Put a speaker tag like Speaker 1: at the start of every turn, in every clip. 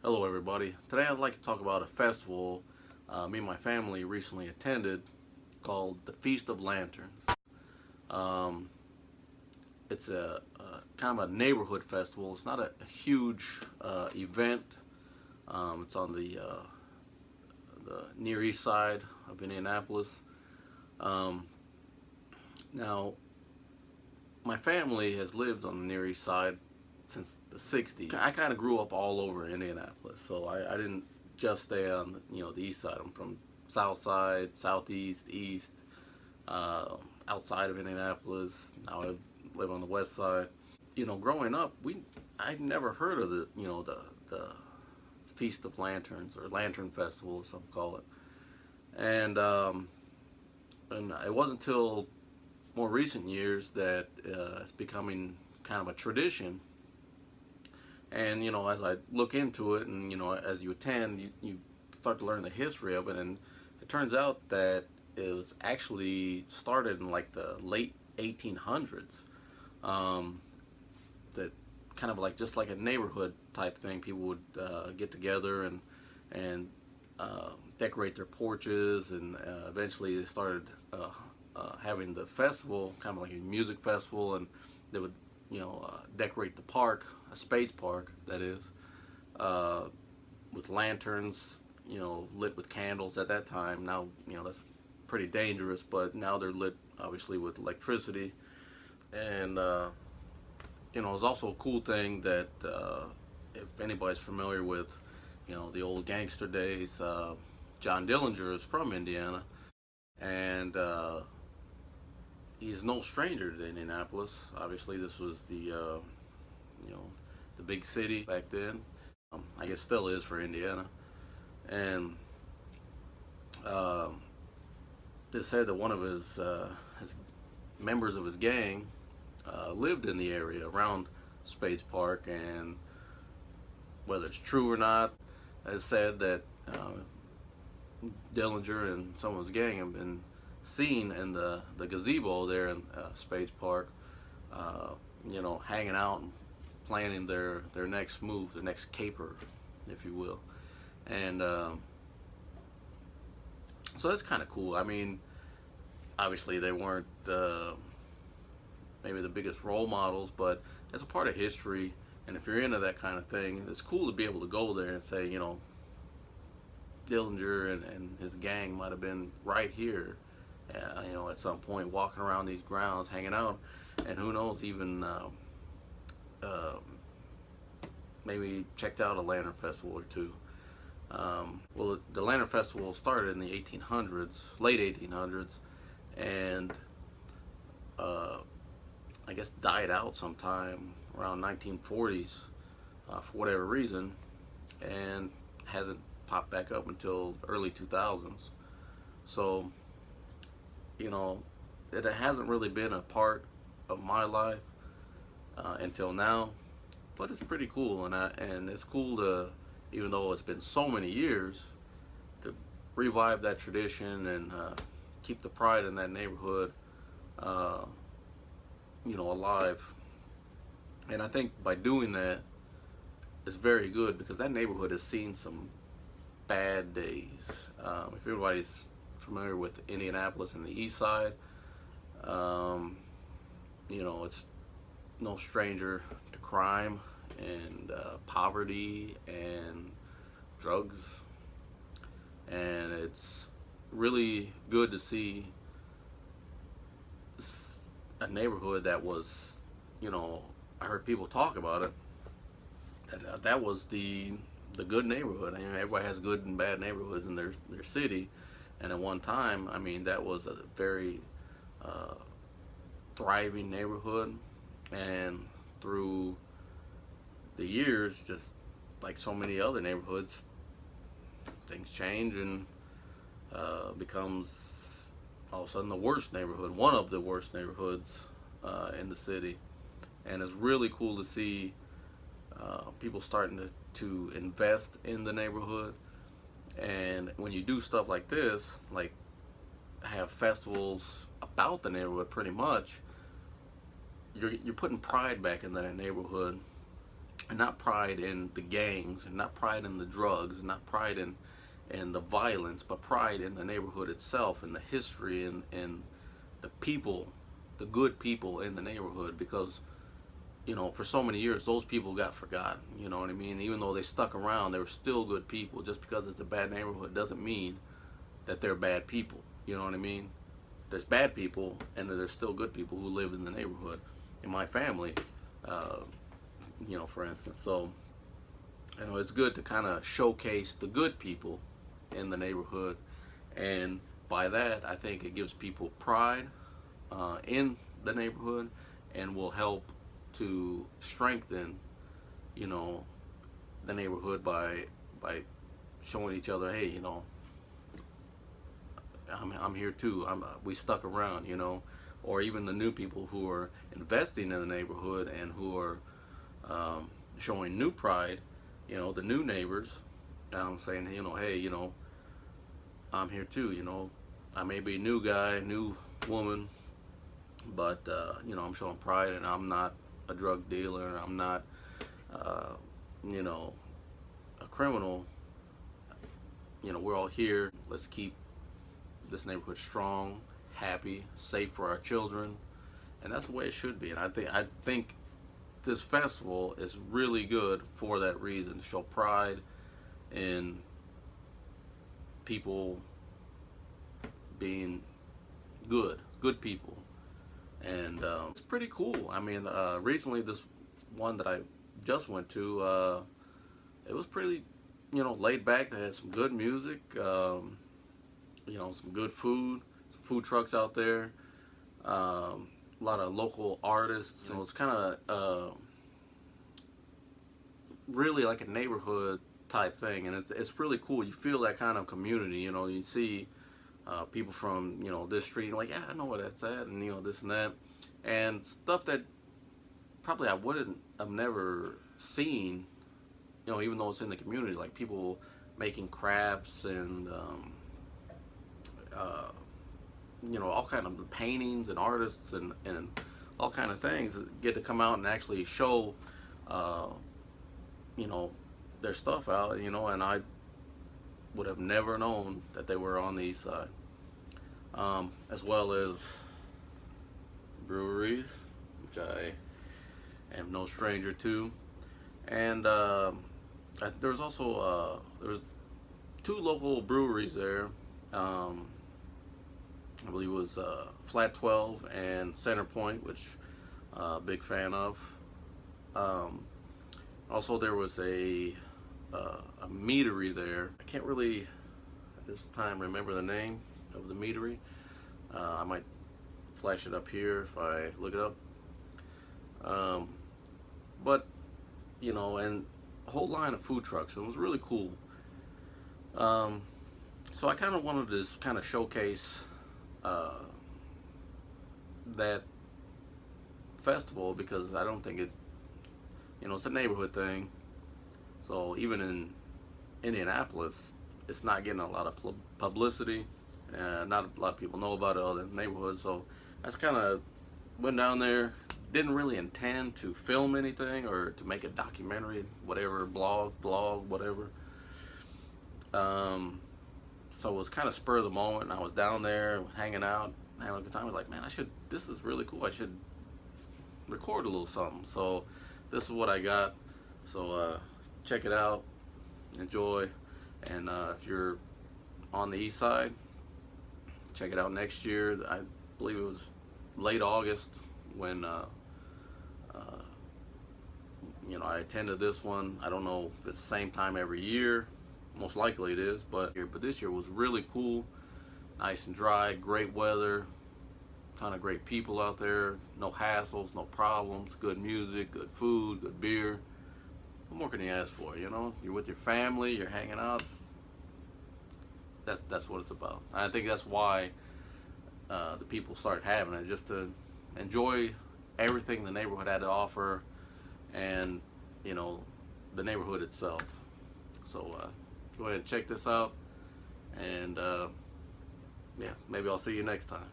Speaker 1: Hello everybody. Today I'd like to talk about a festival me and my family recently attended called the Feast of Lanterns. Um, it's a kind of a neighborhood festival. It's not a huge event. It's on the near east side of Indianapolis. Um, Now, my family has lived on the near east side since the 60s. I kind of grew up all over Indianapolis, so I didn't just stay on the east side. I'm from south side, southeast, east, outside of Indianapolis. Now I live on the west side. Growing up, I'd never heard of the Feast of Lanterns or Lantern Festival, as some call it, and it wasn't until more recent years that it's becoming kind of a tradition. And as I look into it, and as you attend, you start to learn the history of it, and it turns out that it was actually started in like the late 1800s. That kind of like just like a neighborhood type thing. People would get together and decorate their porches, and eventually they started having the festival, kind of like a music festival, and they would decorate the park, a Spades Park that is, with lanterns, lit with candles at that time. Now, that's pretty dangerous, but now they're lit obviously with electricity. And it's also a cool thing that if anybody's familiar with the old gangster days, John Dillinger is from Indiana, and he's no stranger to Indianapolis. Obviously, this was the big city back then. I guess still is for Indiana. And it said that one of his members of his gang lived in the area around Spades Park, and whether it's true or not, it said that Dillinger and some of his gang have been seen in the gazebo there in Spades Park, hanging out and planning their next move, their next caper, if you will. And so that's kind of cool. I mean, obviously they weren't maybe the biggest role models, but it's a part of history. And if you're into that kind of thing, it's cool to be able to go there and say, Dillinger and his gang might have been right here, at some point, walking around these grounds, hanging out, and who knows, even maybe checked out a lantern festival or two. Well, the lantern festival started in the 1800s, late 1800s, and I guess died out sometime around 1940s for whatever reason, and hasn't popped back up until early 2000s. So, it hasn't really been a part of my life until now, but it's pretty cool, and it's cool to, even though it's been so many years, to revive that tradition and keep the pride in that neighborhood, alive. And I think by doing that, it's very good, because that neighborhood has seen some bad days. If everybody's familiar with Indianapolis and the east side, it's no stranger to crime and poverty and drugs. And it's really good to see a neighborhood that was, I heard people talk about it, that was the good neighborhood. I mean, everybody has good and bad neighborhoods in their city, and at one time, I mean, that was a very thriving neighborhood. And through the years, just like so many other neighborhoods, things change and becomes all of a sudden the worst neighborhood, one of the worst neighborhoods in the city. And it's really cool to see people starting to invest in the neighborhood. And when you do stuff like this, like have festivals about the neighborhood, pretty much, you're putting pride back in that neighborhood, and not pride in the gangs, and not pride in the drugs, and not pride in the violence, but pride in the neighborhood itself, and the history, and the people, the good people in the neighborhood. Because for so many years those people got forgotten. You know what I mean? Even though they stuck around, they were still good people. Just because it's a bad neighborhood doesn't mean that they're bad people. You know what I mean? There's bad people, and then there's still good people who live in the neighborhood. In my family, for instance. So, it's good to kind of showcase the good people in the neighborhood, and by that, I think it gives people pride in the neighborhood, and will help to strengthen, the neighborhood by showing each other, hey, I'm here too. We stuck around, or even the new people who are investing in the neighborhood and who are showing new pride, the new neighbors. Saying, hey, I'm here too. I may be a new guy, new woman, but I'm showing pride, and I'm not a drug dealer, and I'm not, a criminal. We're all here. Let's keep this neighborhood strong, happy, safe for our children, and that's the way it should be. And I think this festival is really good for that reason, to show pride in people being good people. And it's pretty cool. I mean, recently this one that I just went to, it was pretty, laid back. They had some good music, some good food, some food trucks out there, a lot of local artists. So it's kind of really like a neighborhood type thing, and it's really cool. You feel that kind of community. You see people from this street, like, yeah, I know where that's at, and this and that, and stuff that probably I wouldn't have never seen, even though it's in the community, like people making crafts and all kind of paintings, and artists, and all kind of things that get to come out and actually show their stuff out, and I would have never known that they were on the east side. As well as breweries, which I am no stranger to. And there's also there's two local breweries there. I believe it was Flat 12 and Center Point, which big fan of. Also, there was a meadery there. I can't really at this time remember the name of the meadery. I might flash it up here if I look it up. But and a whole line of food trucks. It was really cool. So I kind of wanted to just kind of showcase that festival, because I don't think it, it's a neighborhood thing. So even in Indianapolis, it's not getting a lot of publicity. Not a lot of people know about it other than neighborhoods. So I just kind of went down there. Didn't really intend to film anything or to make a documentary, whatever, blog, whatever. So it was kind of spur of the moment, and I was down there hanging out, having a good time. I was like, man, this is really cool. I should record a little something. So this is what I got. So check it out, enjoy, and if you're on the east side, check it out next year. I believe it was late August when I attended this one. I don't know if it's the same time every year. Most likely it is, but this year was really cool. Nice and dry, great weather, ton of great people out there. No hassles, no problems, good music, good food, good beer. What more can you ask for? You're with your family, you're hanging out. That's what it's about. And I think that's why the people started having it, just to enjoy everything the neighborhood had to offer, and the neighborhood itself. So go ahead and check this out, and maybe I'll see you next time.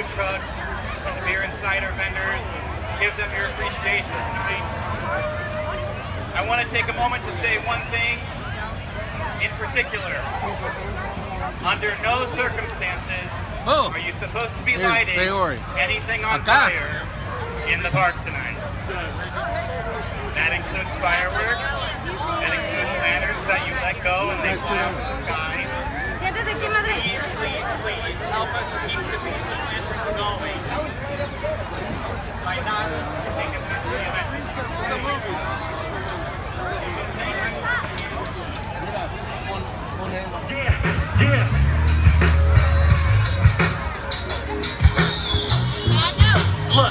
Speaker 2: food trucks and the beer and cider vendors. Give them your appreciation tonight. I want to take a moment to say one thing in particular. Under no circumstances are you supposed to be lighting anything on fire in the park tonight. That includes fireworks, that includes lanterns that you let go and they fly up in the sky. Please, please, please help us keep the peace of lanterns going by not making
Speaker 3: Look,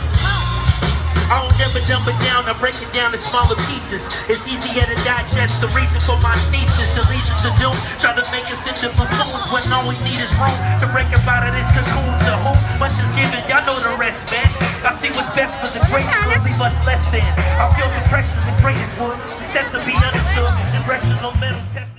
Speaker 3: I don't never dumb it down, I break it down in smaller pieces. It's easier to digest the reason for my thesis. The legion to doom, try to make us into buffoons when all we need is room to break up out of this cocoon. To whom much is given, y'all know the rest, man. I see what's best for the greatest will leave us less than. I feel depression the greatest would. Success to be understood, irrational mental testing.